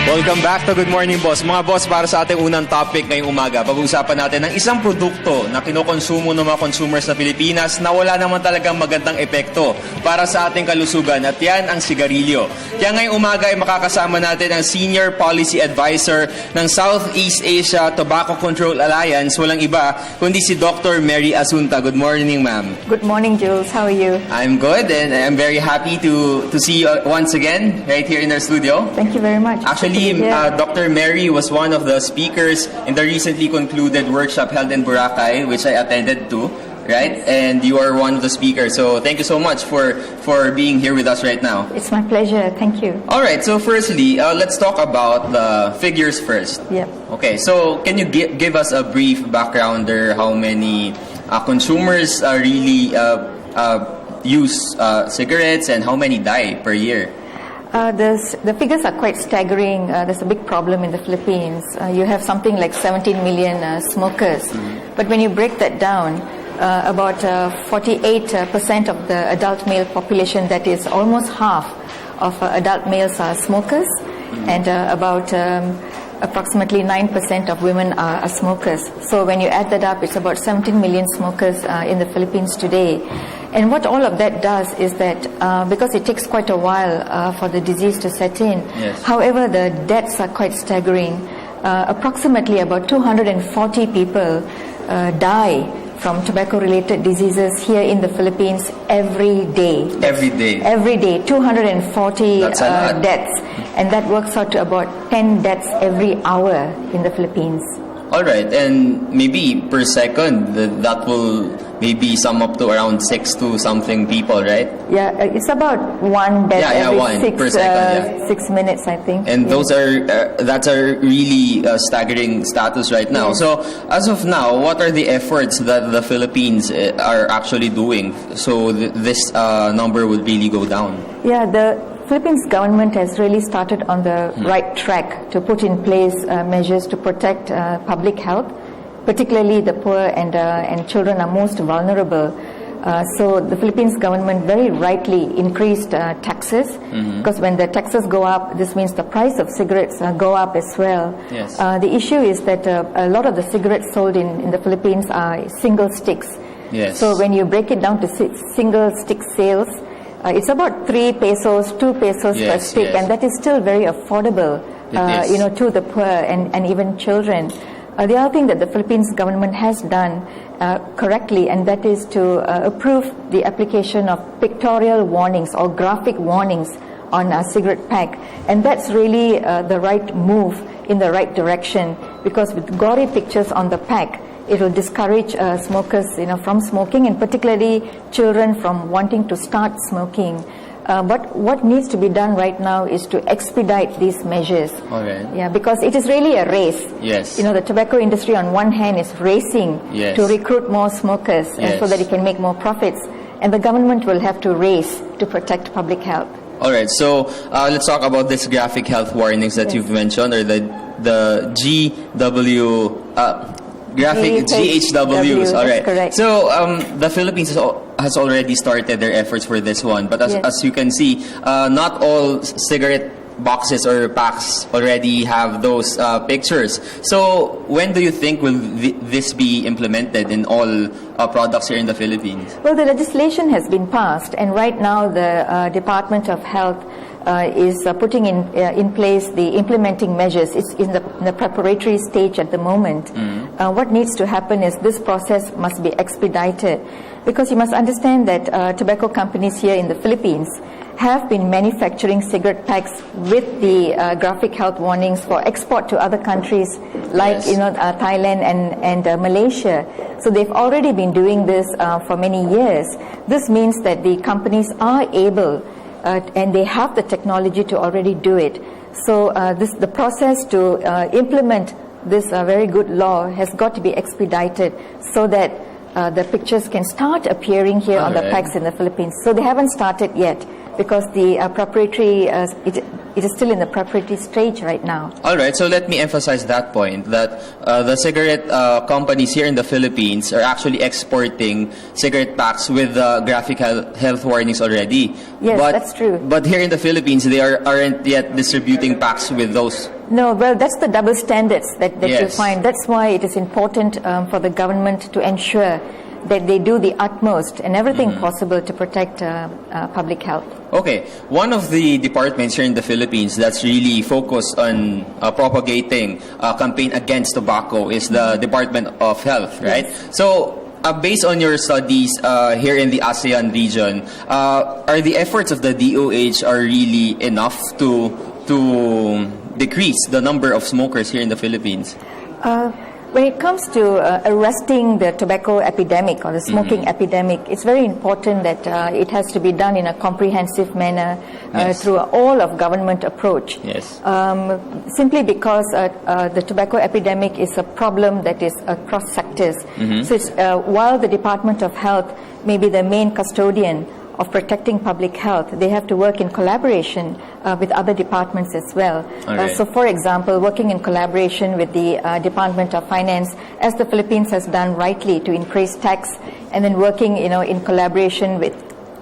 Welcome back to Good Morning Boss. Mga boss, para sa ating unang topic ngayong umaga, pag-uusapan natin ng isang produkto na kinokonsumo ng mga consumers na Pilipinas na wala naman talagang magandang epekto para sa ating kalusugan, at yan ang sigarilyo. Kaya ngayong umaga ay makakasama natin ang Senior Policy Advisor ng Southeast Asia Tobacco Control Alliance, walang iba kundi si Dr. Mary Assunta. Good morning, ma'am. Good morning, Jules. How are you? I'm good, and I'm very happy to see you once again right here in our studio. Thank you very much. Actually, Dr. Mary was one of the speakers in the recently concluded workshop held in Boracay, which I attended to, right? Yes. And you are one of the speakers. So thank you so much for being here with us right now. It's my pleasure. Thank you. All right. So firstly, let's talk about the figures first. Yep. Okay. So can you give us a brief background there? How many consumers really use cigarettes, and how many die per year? The figures are quite staggering. There's a big problem in the Philippines. You have something like 17 million smokers. Mm-hmm. But when you break that down, about 48% of the adult male population, that is almost half of adult males are smokers, mm-hmm. and about approximately 9% of women are smokers. So when you add that up, it's about 17 million smokers in the Philippines today. And what all of that does is that because it takes quite a while for the disease to set in, yes. However, the deaths are quite staggering. Approximately about 240 people die from tobacco-related diseases here in the Philippines every day. Every day? Every day, 240 deaths. And that works out to about 10 deaths every hour in the Philippines. All right, and maybe per second, that will maybe sum up to around 6 to something people, right? Yeah, it's about one death every 6 minutes, I think. And those are that's a really staggering status right now. Yes. So as of now, what are the efforts that the Philippines are actually doing so this number would really go down? Yeah, the Philippines government has really started on the right track to put in place measures to protect public health, particularly the poor and children are most vulnerable. So the Philippines government very rightly increased taxes, because when the taxes go up, this means the price of cigarettes go up as well. Yes. The issue is that a lot of the cigarettes sold in the Philippines are single sticks. Yes. So when you break it down to single stick sales, it's about 3 pesos, 2 pesos per stick, and that is still very affordable, to the poor and even children. The other thing that the Philippines government has done correctly, and that is to approve the application of pictorial warnings or graphic warnings on a cigarette pack, and that's really the right move in the right direction, because with gory pictures on the pack, it will discourage smokers, from smoking, and particularly children from wanting to start smoking. But what needs to be done right now is to expedite these measures. All right. Yeah, because it is really a race. Yes. The tobacco industry on one hand is racing to recruit more smokers so that it can make more profits, and the government will have to race to protect public health. All right, so let's talk about this graphic health warnings that you've mentioned, or the GHWs. All right. Correct. So the Philippines has already started their efforts for this one, but as you can see, not all cigarette boxes or packs already have those pictures. So when do you think will this be implemented in all products here in the Philippines? Well, the legislation has been passed, and right now the Department of Health is putting in place the implementing measures. It's in the preparatory stage at the moment. What needs to happen is this process must be expedited, because you must understand that tobacco companies here in the Philippines have been manufacturing cigarette packs with the graphic health warnings for export to other countries like Thailand and Malaysia. So they've already been doing this for many years. This means that the companies are able and they have the technology to already do it. So the process to implement this very good law has got to be expedited so that the pictures can start appearing here on the packs in the Philippines. So they haven't started yet. because the preparatory, it is still in the preparatory stage right now. All right, so let me emphasize that point, that the cigarette companies here in the Philippines are actually exporting cigarette packs with graphic health warnings already. Yes, that's true. But here in the Philippines, they aren't yet distributing packs with those. No, well, that's the double standards that Yes. you find. That's why it is important for the government to ensure that they do the utmost and everything possible to protect public health. Okay, one of the departments here in the Philippines that's really focused on propagating a campaign against tobacco is the Department of Health, right? Yes. So, based on your studies here in the ASEAN region, are the efforts of the DOH are really enough to decrease the number of smokers here in the Philippines? When it comes to arresting the tobacco epidemic or the smoking epidemic, it's very important that it has to be done in a comprehensive manner Yes. through a all-of-government approach. Yes. Simply because the tobacco epidemic is a problem that is across sectors. So it's, while the Department of Health may be the main custodian of protecting public health, they have to work in collaboration with other departments as well. All right. So, for example, working in collaboration with the Department of Finance, as the Philippines has done rightly to increase tax, and then working, in collaboration with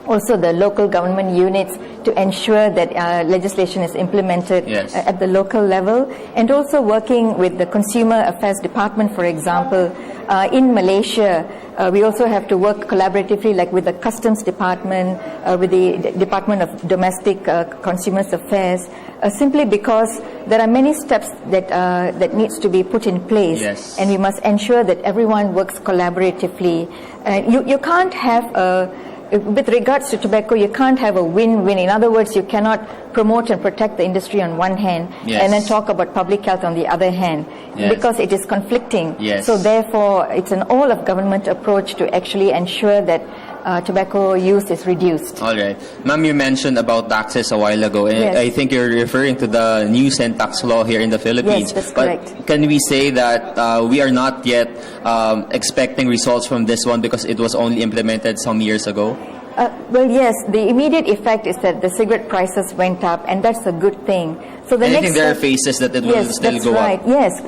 also the local government units to ensure that legislation is implemented Yes. at the local level, and also working with the Consumer Affairs Department, for example. In Malaysia, we also have to work collaboratively, like with the Customs Department, with the Department of Domestic Consumers Affairs, simply because there are many steps that needs to be put in place, Yes. and we must ensure that everyone works collaboratively. You can't have with regards to tobacco, you can't have a win-win. In other words, you cannot promote and protect the industry on one hand, Yes. and then talk about public health on the other hand, Yes. because it is conflicting. Yes. So therefore, it's an all-of-government approach to actually ensure that tobacco use is reduced. All right. Ma'am, you mentioned about taxes a while ago, and Yes. I think you're referring to the new sin tax law here in the Philippines. Yes, that's but correct. Can we say that we are not yet expecting results from this one because it was only implemented some years ago? Well, yes, the immediate effect is that the cigarette prices went up, and that's a good thing. So the And I next think there are step- phases that it will Yes, still that's go right. up. Yes,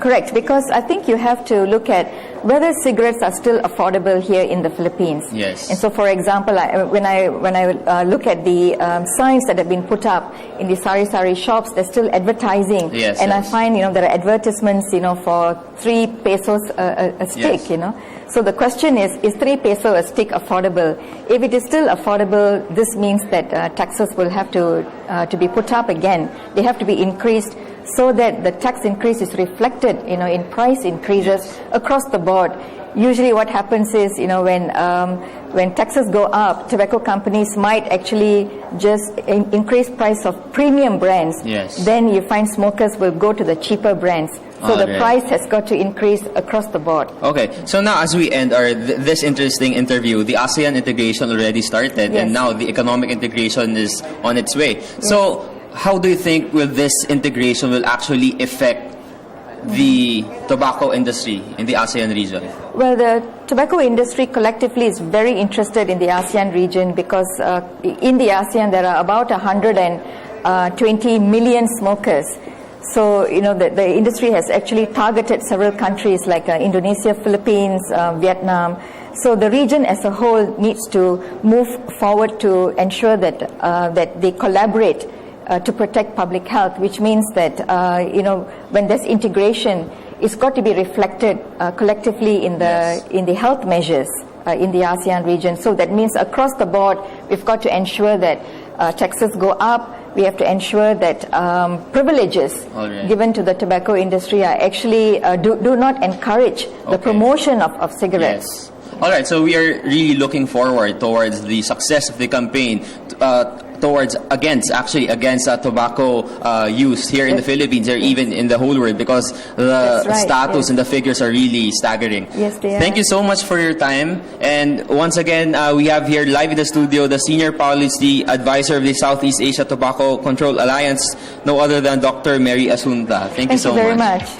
correct. Because I think you have to look at whether cigarettes are still affordable here in the Philippines. Yes. And so, for example, when I look at the signs that have been put up in the sari shops, they're still advertising. Yes, and yes. I find there are advertisements for 3 pesos a stick. Yes. So the question is 3 peso a stick affordable? If it is still affordable, this means that taxes will have to be put up again. They have to be increased so that the tax increase is reflected, in price increases across the board. Usually what happens is, when taxes go up, tobacco companies might actually just increase price of premium brands. Yes. Then you find smokers will go to the cheaper brands. So the Alright. price has got to increase across the board. Okay, so now as we end this interesting interview, the ASEAN integration already started, Yes. and now the economic integration is on its way. So how do you think this integration will actually affect the tobacco industry in the ASEAN region? Well, the tobacco industry collectively is very interested in the ASEAN region because in the ASEAN there are about 120 million smokers. So, the industry has actually targeted several countries like Indonesia, Philippines, Vietnam. So the region as a whole needs to move forward to ensure that that they collaborate to protect public health, which means that, when there's integration, it's got to be reflected collectively in the health measures in the ASEAN region. So that means across the board, we've got to ensure that taxes go up. We have to ensure that privileges Alright. given to the tobacco industry are actually do not encourage the Okay. promotion of cigarettes. Yes. All right, so we are really looking forward towards the success of the campaign against tobacco use here in the Philippines or even in the whole world, because the That's right, status yes. and the figures are really staggering. Yes, they are. Thank you so much for your time. And once again, we have here live in the studio the Senior Policy Advisor of the Southeast Asia Tobacco Control Alliance, no other than Dr. Mary Assunta. Thank you so very much. much.